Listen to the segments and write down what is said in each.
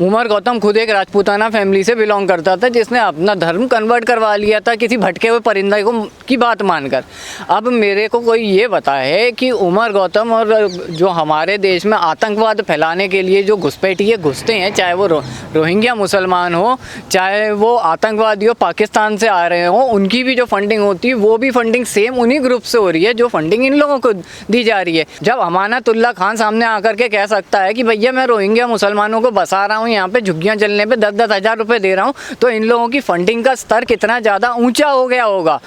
उमर गौतम खुद एक राजपूताना फैमिली से बिलोंग करता था, जिसने अपना धर्म कन्वर्ट करवा लिया था किसी भटके हुए परिंदे को की बात मानकर। अब मेरे को कोई ये बताए कि उमर गौतम और जो हमारे देश में आतंकवाद फैलाने के लिए जो घुसपैठिए घुसते हैं, चाहे वो रोहिंग्या मुसलमान हो, चाहे वो आतंकवादी हो पाकिस्तान से आ रहे हो, उनकी भी जो फंडिंग होती है वो भी फंडिंग सेम उन्हीं ग्रुप से हो रही है जो फंडिंग इन लोगों को दी जा रही है। जब अमानतुल्लाह खान सामने आकर के कह सकता है कि भैया मैं रोहिंग्या मुसलमानों को बसा रहा हूँ, यहाँ पे झुग्गियाँ जलने पे 10-10 हज़ार रुपये दे रहा हूँ, तो इन लोगों की फंडिंग का स्तर कितना ज़्यादा ऊंचा हो गया होगा।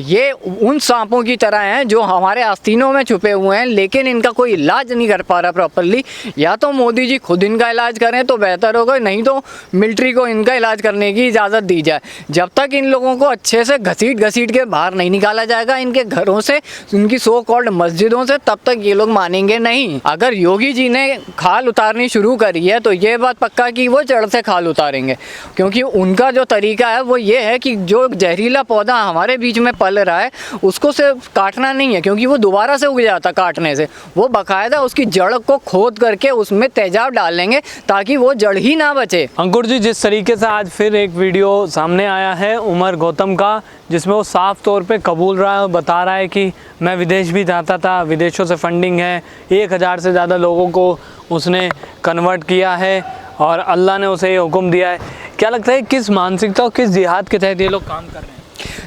ये उन सांपों की तरह हैं जो हमारे आस्तीनों में छुपे हुए हैं, लेकिन इनका कोई इलाज नहीं कर पा रहा प्रॉपरली। या तो मोदी जी खुद इनका इलाज करें तो बेहतर होगा, नहीं तो मिलिट्री को इनका इलाज करने की इजाज़त दी जाए। जब तक इन लोगों को अच्छे से घसीट के बाहर नहीं निकाला जाएगा इनके घरों से, उनकी सो कॉल्ड मस्जिदों से, तब तक ये लोग मानेंगे नहीं। अगर योगी जी ने खाल उतारनी शुरू करी है तो ये बात पक्का कि वो जड़ से खाल उतारेंगे, क्योंकि उनका जो तरीका है वो ये है कि जो जहरीला पौधा हमारे बीच में पल रहा है उसको सिर्फ काटना नहीं है, क्योंकि वो दोबारा से उग जाता काटने से। वो बाकायदा उसकी जड़ को खोद करके उसमें तेजाब डालेंगे ताकि वो जड़ ही ना बचे। अंकुर जी, जिस तरीके से आज फिर एक वीडियो सामने आया है उमर गौतम का, जिसमें वो साफ तौर पे कबूल रहा है और बता रहा है कि मैं विदेश भी जाता था, विदेशों से फंडिंग है, 1000 से ज़्यादा लोगों को उसने कन्वर्ट किया है और अल्लाह ने उसे ये हुक्म दिया है। क्या लगता है किस मानसिकता और किस जिहाद के तहत ये लोग काम कर रहे हैं?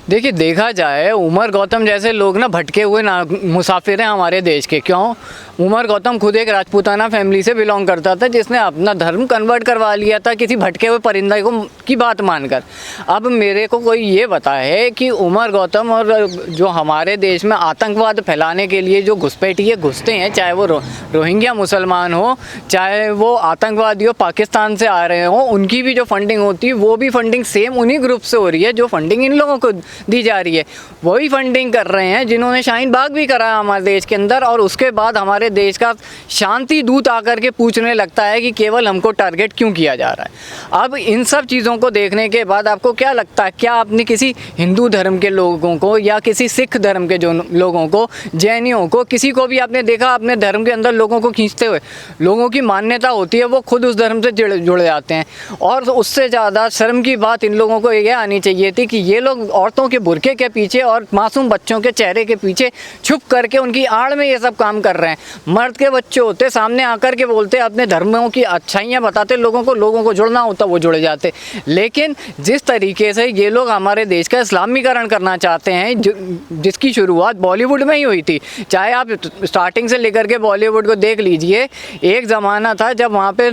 देखिए, देखा जाए उमर गौतम जैसे लोग ना भटके हुए ना मुसाफिर हैं हमारे देश के। क्यों? उमर गौतम खुद एक राजपूताना फैमिली से बिलोंग करता था, जिसने अपना धर्म कन्वर्ट करवा लिया था किसी भटके हुए परिंदे को की बात मानकर। अब मेरे को कोई ये बताए कि उमर गौतम और जो हमारे देश में आतंकवाद फैलाने के लिए जो घुसपैठिए घुसते हैं, चाहे वो रोहिंग्या मुसलमान हो, चाहे वो आतंकवादी हो पाकिस्तान से आ रहे हो, उनकी भी जो फंडिंग होती है वो भी फंडिंग सेम उन्हीं ग्रुप से हो रही है जो फंडिंग इन लोगों को दी जा रही है। वही फंडिंग कर रहे हैं जिन्होंने शाहीन बाग भी करा हमारे देश के अंदर, और उसके बाद हमारे देश का शांति दूत आकर के पूछने लगता है कि केवल हमको टारगेट क्यों किया जा रहा है। अब इन सब चीज़ों को देखने के बाद आपको क्या लगता है, क्या आपने किसी हिंदू धर्म के लोगों को या किसी सिख धर्म के जो लोगों को, जैनियों को, किसी को भी आपने देखा अपने धर्म के अंदर लोगों को खींचते हुए? लोगों की मान्यता होती है वो खुद उस धर्म से जुड़ जाते हैं। और उससे ज़्यादा शर्म की बात इन लोगों को ये आनी चाहिए थी कि ये लोग औरतों के बुरके के पीछे और मासूम बच्चों के चेहरे के पीछे छुप करके उनकी आड़ में ये सब काम कर रहे हैं। मर्द के बच्चे होते सामने आकर के बोलते, अपने धर्मों की अच्छाइयाँ बताते, लोगों को जुड़ना होता वो जुड़ जाते। लेकिन जिस तरीके से ये लोग हमारे देश का इस्लामीकरण करना चाहते हैं, जिसकी शुरुआत बॉलीवुड में ही हुई थी। चाहे आप स्टार्टिंग से लेकर के बॉलीवुड को देख लीजिए, एक ज़माना था जब वहाँ पे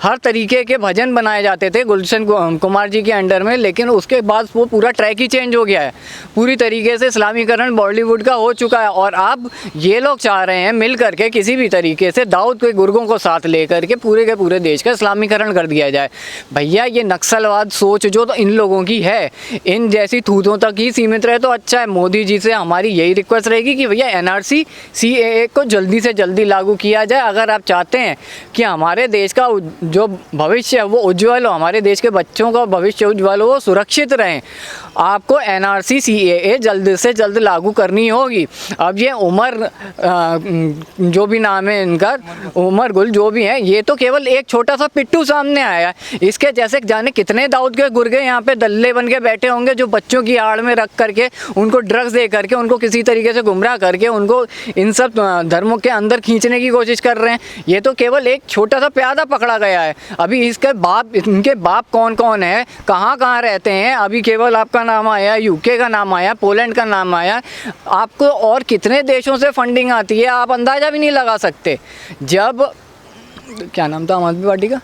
हर तरीके के भजन बनाए जाते थे गुलशन कुमार जी के अंडर में, लेकिन उसके बाद वो पूरा ट्रैक ही चेंज हो गया है। पूरी तरीके से इस्लामीकरण बॉलीवुड का हो चुका है और अब ये लोग चाह रहे हैं मिल करके किसी भी तरीके से दाऊद के गुर्गों को साथ लेकर के पूरे देश का इस्लामीकरण कर दिया जाए। भैया, ये नक्सलवाद सोच जो तो इन लोगों की है, इन जैसी थूथों तक ही सीमित रहे तो अच्छा है। मोदी जी से हमारी यही रिक्वेस्ट रहेगी कि भैया NRC CAA को जल्दी से जल्दी लागू किया जाए। अगर आप चाहते हैं कि हमारे देश का जो भविष्य है वो उज्ज्वल हो, हमारे देश के बच्चों का भविष्य उज्ज्वल हो, सुरक्षित रहें, आपको NRC CAA जल्द से जल्द लागू करनी होगी। अब ये उमर जो भी नाम है इनका, उमर गुल जो भी है, ये तो केवल एक छोटा सा पिट्टू सामने आया है। इसके जैसे जाने कितने दाऊद के गुर्गे यहाँ पे दल्ले बन के बैठे होंगे जो बच्चों की आड़ में रख करके उनको ड्रग्स दे करके उनको किसी तरीके से गुमराह करके उनको इन सब धर्मों के अंदर खींचने की कोशिश कर रहे हैं। ये तो केवल एक छोटा सा प्यादा पकड़ा गया है। अभी इसके बाप, इनके बाप कौन कौन है, कहाँ कहाँ रहते हैं, अभी केवल आपका नाम आया, UK का नाम आया, पोलैंड का नाम आया, आपको और कितने देशों से फंडिंग आती है आप अंदाज़ा भी नहीं लगा सकते। जब क्या नाम था आम आदमी पार्टी का,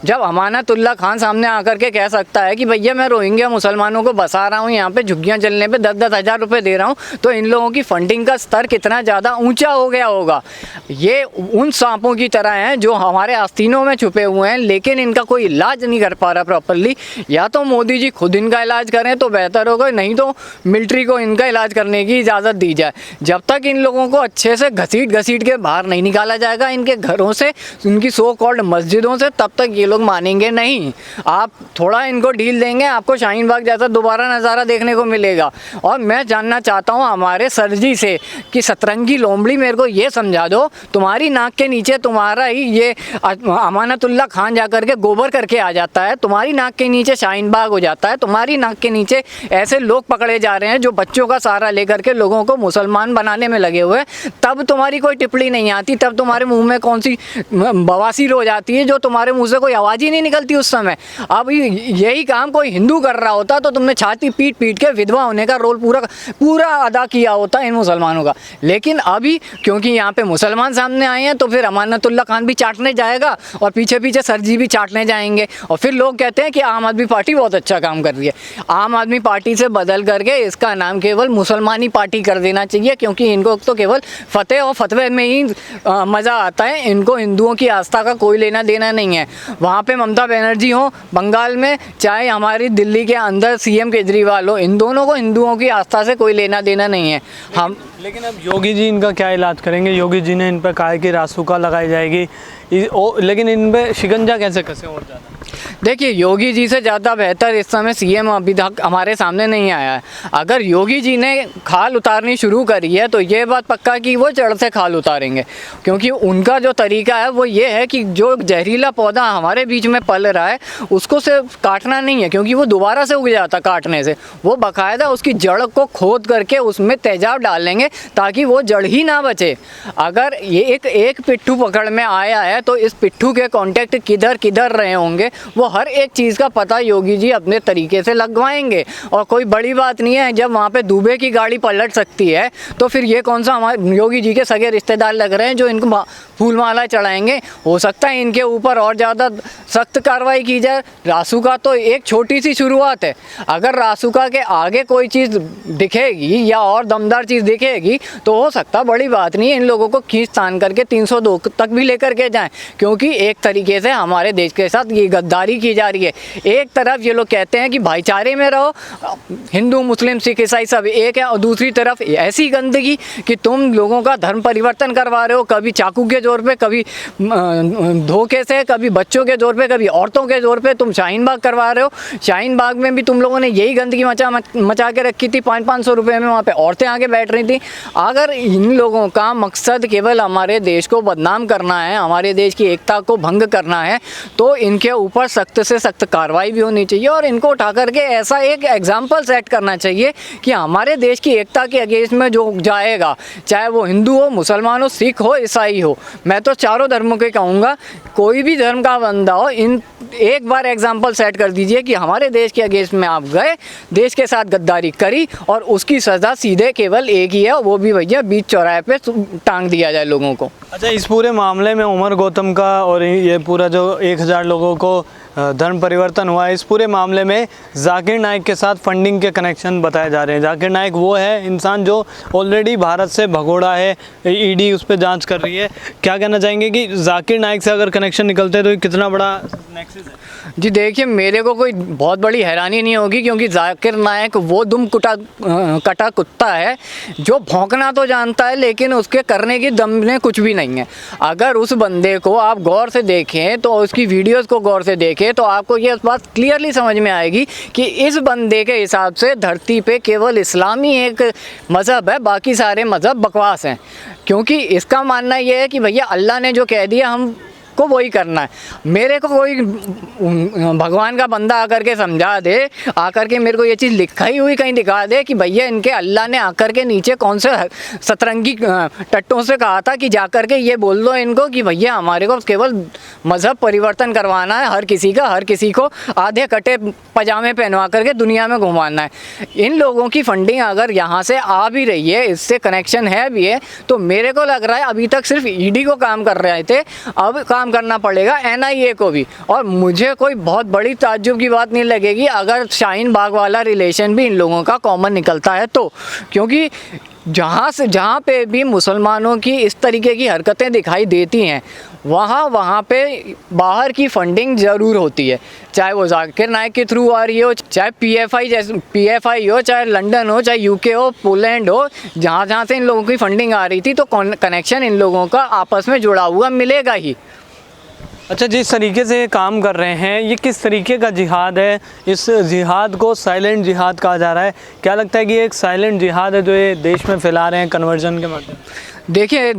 जब अमानतुल्लाह खान सामने आकर के कह सकता है कि भैया मैं रोहिंग्या मुसलमानों को बसा रहा हूँ, यहाँ पे झुग्गियाँ जलने पे 10-10 हज़ार रुपये दे रहा हूँ, तो इन लोगों की फंडिंग का स्तर कितना ज़्यादा ऊंचा हो गया होगा। ये उन सांपों की तरह हैं जो हमारे आस्तीनों में छुपे हुए हैं, लेकिन इनका कोई इलाज नहीं कर पा रहा प्रॉपरली। या तो मोदी जी खुद इनका इलाज करें तो बेहतर होगा, नहीं तो मिलिट्री को इनका इलाज करने की इजाज़त दी जाए। जब तक इन लोगों को अच्छे से घसीट के बाहर नहीं निकाला जाएगा इनके घरों से, उनकी सो कॉल्ड मस्जिदों से तब तक ये लोग मानेंगे नहीं। आप थोड़ा इनको ढील देंगे, आपको शाहीन बाग जैसा दोबारा नज़ारा देखने को मिलेगा। और मैं जानना चाहता हूँ हमारे सर जी से कि सतरंगी लोमड़ी मेरे को ये समझा दो, तुम्हारी नाक के नीचे तुम्हारा ही ये अमानतुल्लाह खान जा करके गोबर करके आ जाता है, तुम्हारी नाक के नीचे शाहीन बाग हो जाता है, तुम्हारी नाक के नीचे ऐसे लोग पकड़े जा रहे हैं जो बच्चों का सहारा लेकर के लोगों को मुसलमान बनाने में लगे हुए, तब तुम्हारी कोई टिप्पणी नहीं आती, तब तुम्हारे मुंह में कौन सी बवासीर हो जाती है जो तुम्हारे मुंह से कोई आवाज़ ही नहीं निकलती उस समय। अब यही काम कोई हिंदू कर रहा होता तो तुमने छाती पीट पीट के विधवा होने का रोल पूरा अदा किया होता इन मुसलमानों का। लेकिन अभी क्योंकि यहाँ पे मुसलमान सामने आए हैं तो फिर अमानतुल्लाह खान भी चाटने जाएगा और पीछे पीछे सर जी भी चाटने जाएंगे, और फिर लोग कहते हैं कि आम आदमी पार्टी बहुत अच्छा काम कर रही है। आम आदमी पार्टी से बदल करके इसका नाम केवल मुसलमानी पार्टी कर देना चाहिए, क्योंकि इनको तो केवल फतेह और फतवे में ही मज़ा आता है, इनको हिंदुओं की आस्था का कोई लेना देना नहीं है। वहाँ पे ममता बनर्जी हो बंगाल में, चाहे हमारी दिल्ली के अंदर सीएम केजरीवाल हो, इन दोनों को हिंदुओं की आस्था से कोई लेना देना नहीं है। हम लेकिन अब योगी जी इनका क्या इलाज करेंगे? योगी जी ने इन पर कहा है कि रासुका लगाई जाएगी, लेकिन इन पर शिकंजा कैसे कसे और ज़्यादा? देखिए, योगी जी से ज़्यादा बेहतर इस समय सीएम अभी तक हमारे सामने नहीं आया है। अगर योगी जी ने खाल उतारनी शुरू करी है तो ये बात पक्का कि वो जड़ से खाल उतारेंगे, क्योंकि उनका जो तरीका है वो ये है कि जो जहरीला पौधा हमारे बीच में पल रहा है उसको सिर्फ काटना नहीं है, क्योंकि वो दोबारा से उग जाता काटने से, वो बाकायदा उसकी जड़ को खोद करके उसमें तेजाब डालेंगे ताकि वो जड़ ही ना बचे। अगर ये एक पिट्ठू पकड़ में आया है तो इस पिट्ठू के कॉन्टेक्ट किधर किधर रहे होंगे वो हर एक चीज़ का पता योगी जी अपने तरीके से लगवाएंगे। और कोई बड़ी बात नहीं है, जब वहाँ पे दुबे की गाड़ी पलट सकती है तो फिर ये कौन सा हमारे योगी जी के सगे रिश्तेदार लग रहे हैं जो इनको फूल माला चढ़ाएंगे। हो सकता है इनके ऊपर और ज़्यादा सख्त कार्रवाई की जाए। रासुका तो एक छोटी सी शुरुआत है, अगर रासुका के आगे कोई चीज़ दिखेगी या और दमदार चीज़ दिखेगी तो हो सकता बड़ी बात नहीं है इन लोगों को खींच तान करके 302 तक भी लेकर के जाएं, क्योंकि एक तरीके से हमारे देश के साथ ये गद्दारी की जा रही है। एक तरफ ये लोग कहते हैं कि भाईचारे में रहो, हिंदू मुस्लिम सिख ईसाई सब एक है, और दूसरी तरफ ऐसी गंदगी कि तुम लोगों का धर्म परिवर्तन करवा रहे हो, कभी चाकू के जोर पे, कभी धोखे से, कभी बच्चों के जोर पे, कभी औरतों के जोर पे तुम शाहीन बाग करवा रहे हो। शाहीन बाग में भी तुम लोगों ने यही गंदगी मचा के रखी थी, 500 रुपये में वहाँ पे औरतें आके बैठ रही थी। अगर इन लोगों का मकसद केवल हमारे देश को बदनाम करना है, हमारे देश की एकता को भंग करना है, तो इनके ऊपर सख्त से सख्त कार्रवाई भी होनी चाहिए और इनको उठा करके ऐसा एक एग्जाम्पल सेट करना चाहिए कि हमारे देश की एकता के अगेंस्ट में जो जाएगा, चाहे वो हिंदू हो, मुसलमान हो, सिख हो, ईसाई हो, मैं तो चारों धर्मों के कहूँगा, कोई भी धर्म का बंदा हो, इन एक बार एग्जाम्पल सेट कर दीजिए कि हमारे देश के अगेंस्ट में आप गए, देश के साथ गद्दारी करी और उसकी सज़ा सीधे केवल एक ही है, वो भी भैया बीच चौराहे पे टांग दिया जाए लोगों को। अच्छा, इस पूरे मामले में उमर गौतम का और ये पूरा जो 1000 लोगों को धर्म परिवर्तन हुआ है, इस पूरे मामले में जाकिर नाइक के साथ फंडिंग के कनेक्शन बताए जा रहे हैं। जाकिर नाइक वो है इंसान जो ऑलरेडी भारत से भगोड़ा है, ईडी उस पर जांच कर रही है। क्या कहना चाहेंगे कि जाकिर नाइक से अगर कनेक्शन निकलते हैं तो ये कितना बड़ा नेक्सस है? जी देखिए, मेरे को कोई बहुत बड़ी हैरानी नहीं होगी, क्योंकि जाकिर नाइक वो दुम कटा कुत्ता है जो भौंकना तो जानता है लेकिन उसके करने की दम में कुछ भी नहीं है। अगर उस बंदे को आप गौर से देखें तो उसकी वीडियोस को गौर से देखें तो आपको ये बात क्लियरली समझ में आएगी कि इस बंदे के हिसाब से धरती पे केवल इस्लामी एक मज़हब है, बाकी सारे मज़हब बकवास हैं। क्योंकि इसका मानना ये है कि भैया अल्लाह ने जो कह दिया हम को वही करना है। मेरे को कोई भगवान का बंदा आकर के समझा दे, आकर के मेरे को ये चीज़ लिखाई हुई कहीं दिखा दे कि भैया इनके अल्लाह ने आकर के नीचे कौन से सतरंगी टट्टों से कहा था कि जाकर के ये बोल दो इनको कि भैया हमारे को केवल मज़हब परिवर्तन करवाना है, हर किसी को आधे कटे पजामे पहनवा करके दुनिया में घुमाना है। इन लोगों की फंडिंग अगर यहाँ से आ भी रही है, इससे कनेक्शन है भी है, तो मेरे को लग रहा है अभी तक सिर्फ ईडी को काम कर रहे थे, अब काम करना पड़ेगा एनआईए को भी। और मुझे कोई बहुत बड़ी ताज्जुब की बात नहीं लगेगी अगर शाहीन बाग वाला रिलेशन भी इन लोगों का कॉमन निकलता है तो, क्योंकि जहाँ पे भी मुसलमानों की इस तरीके की हरकतें दिखाई देती हैं वहाँ पे बाहर की फंडिंग ज़रूर होती है, चाहे वो जाकिर नाइक के थ्रू आ रही हो, चाहे पीएफआई हो, चाहे लंदन हो, चाहे यूके हो, पोलैंड हो, जहाँ से इन लोगों की फंडिंग आ रही थी, तो कनेक्शन इन लोगों का आपस में जुड़ा हुआ मिलेगा ही। अच्छा, जिस तरीके से ये काम कर रहे हैं, ये किस तरीके का जिहाद है? इस जिहाद को साइलेंट जिहाद कहा जा रहा है। क्या लगता है कि ये एक साइलेंट जिहाद है जो ये देश में फैला रहे हैं कन्वर्जन के माध्यम? देखिए,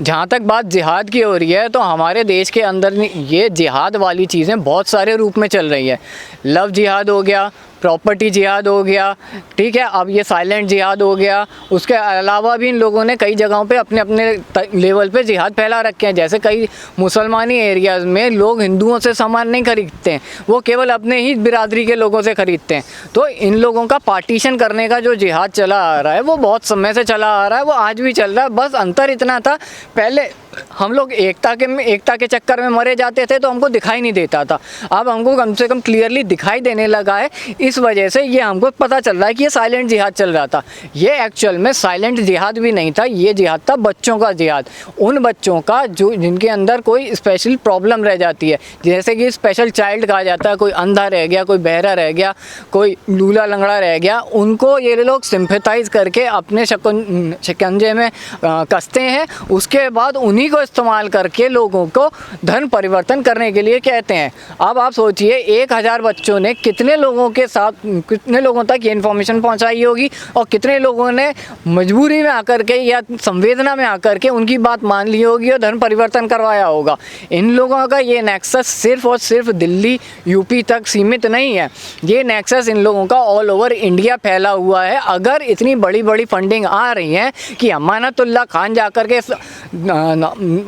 जहाँ तक बात जिहाद की हो रही है तो हमारे देश के अंदर ये जिहाद वाली चीज़ें बहुत सारे रूप में चल रही है। लव जिहाद हो गया, प्रॉपर्टी जिहाद हो गया, ठीक है, अब ये साइलेंट जिहाद हो गया। उसके अलावा भी इन लोगों ने कई जगहों पे अपने अपने लेवल पे जिहाद फैला रखे हैं। जैसे कई मुसलमानी एरियाज़ में लोग हिंदुओं से सामान नहीं खरीदते हैं, वो केवल अपने ही बिरादरी के लोगों से ख़रीदते हैं। तो इन लोगों का पार्टीशन करने का जो जिहाद चला आ रहा है वो बहुत समय से चला आ रहा है, वो आज भी चल रहा है। बस अंतर इतना था, पहले हम लोग एकता के चक्कर में मरे जाते थे तो हमको दिखाई नहीं देता था। अब हमको कम से कम क्लियरली दिखाई देने लगा है। इस वजह से ये हमको पता चल रहा है कि ये साइलेंट जिहाद चल रहा था। ये एक्चुअल में साइलेंट जिहाद भी नहीं था, ये जिहाद था बच्चों का जिहाद। उन बच्चों का जो जिनके अंदर कोई स्पेशल प्रॉब्लम रह जाती है, जैसे कि स्पेशल चाइल्ड कहा जाता है, कोई अंधा रह गया, कोई बहरा रह गया, कोई लूला लंगड़ा रह गया, उनको ये लोग सिंपैथाइज करके अपने शिकंजे में कसते हैं। उसके बाद उन्हीं को इस्तेमाल करके लोगों को धर्म परिवर्तन करने के लिए कहते हैं। अब आप सोचिए 1000 बच्चों ने कितने लोगों के साथ, कितने लोगों तक ये इन्फॉर्मेशन पहुंचाई होगी और कितने लोगों ने मजबूरी में आकर के या संवेदना में आकर के उनकी बात मान ली होगी और धर्म परिवर्तन करवाया होगा। इन लोगों का ये नेक्सस सिर्फ और सिर्फ दिल्ली यूपी तक सीमित नहीं है, ये नेक्सस इन लोगों का ऑल ओवर इंडिया फैला हुआ है। अगर इतनी बड़ी बड़ी फंडिंग आ रही है कि अमानतुल्लाह खान जाकर के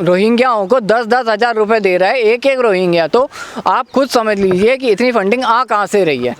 रोहिंग्याओं को 10-10 हज़ार रुपये दे रहा है एक एक रोहिंग्या, तो आप खुद समझ लीजिए कि इतनी फंडिंग आ कहाँ से रही है।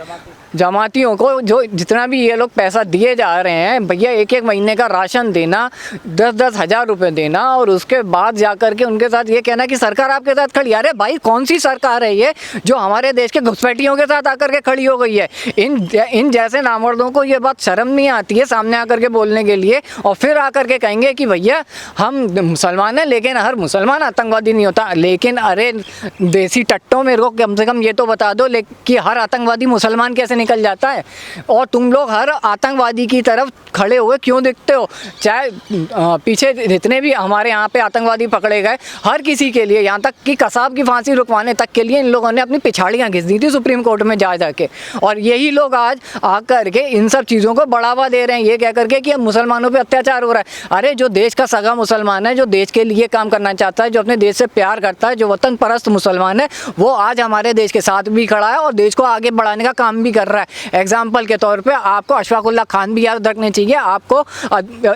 जमातियों को जो जितना भी ये लोग पैसा दिए जा रहे हैं, भैया एक एक महीने का राशन देना, 10-10 हज़ार रुपये देना और उसके बाद जाकर के उनके साथ ये कहना कि सरकार आपके साथ खड़ी। अरे भाई, कौन सी सरकार है ये जो हमारे देश के घुसपैठियों के साथ आकर के खड़ी हो गई है? इन जैसे नामर्दों को ये बात शर्म नहीं आती है सामने आकर के बोलने के लिए, और फिर आकर के कहेंगे कि भैया हम मुसलमान हैं, लेकिन हर मुसलमान आतंकवादी नहीं होता। लेकिन अरे देसी टट्टों में को कम से कम ये तो बता दो कि हर आतंकवादी मुसलमान कैसे निकल जाता है, और तुम लोग हर आतंकवादी की तरफ खड़े हुए क्यों दिखते हो? चाहे पीछे जितने भी हमारे यहाँ पे आतंकवादी पकड़े गए, हर किसी के लिए, यहाँ तक कि कसाब की फांसी रुकवाने तक के लिए इन लोगों ने अपनी पिछाड़ियाँ घिस दी थी सुप्रीम कोर्ट में जा जाके। और यही लोग आज आकर के इन सब चीज़ों को बढ़ावा दे रहे हैं, ये कह करके कि मुसलमानों पर अत्याचार हो रहा है। अरे जो देश का सगा मुसलमान है, जो देश के लिए काम करना चाहता है, जो अपने देश से प्यार करता है, जो वतन परस्त मुसलमान है, वो आज हमारे देश के साथ भी खड़ा है और देश को आगे बढ़ाने का काम भी कर रहा है। एग्जाम्पल के तौर पे आपको अशफाकुल्लाह खान भी याद रखने चाहिए, आपको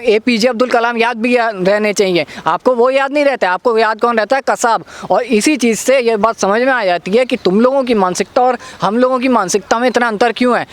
APJ अब्दुल कलाम याद भी रहने चाहिए। आपको वो याद नहीं रहता है, आपको याद कौन रहता है? कसाब। और इसी चीज़ से ये बात समझ में आ जाती है कि तुम लोगों की मानसिकता और हम लोगों की मानसिकता में इतना अंतर क्यों है।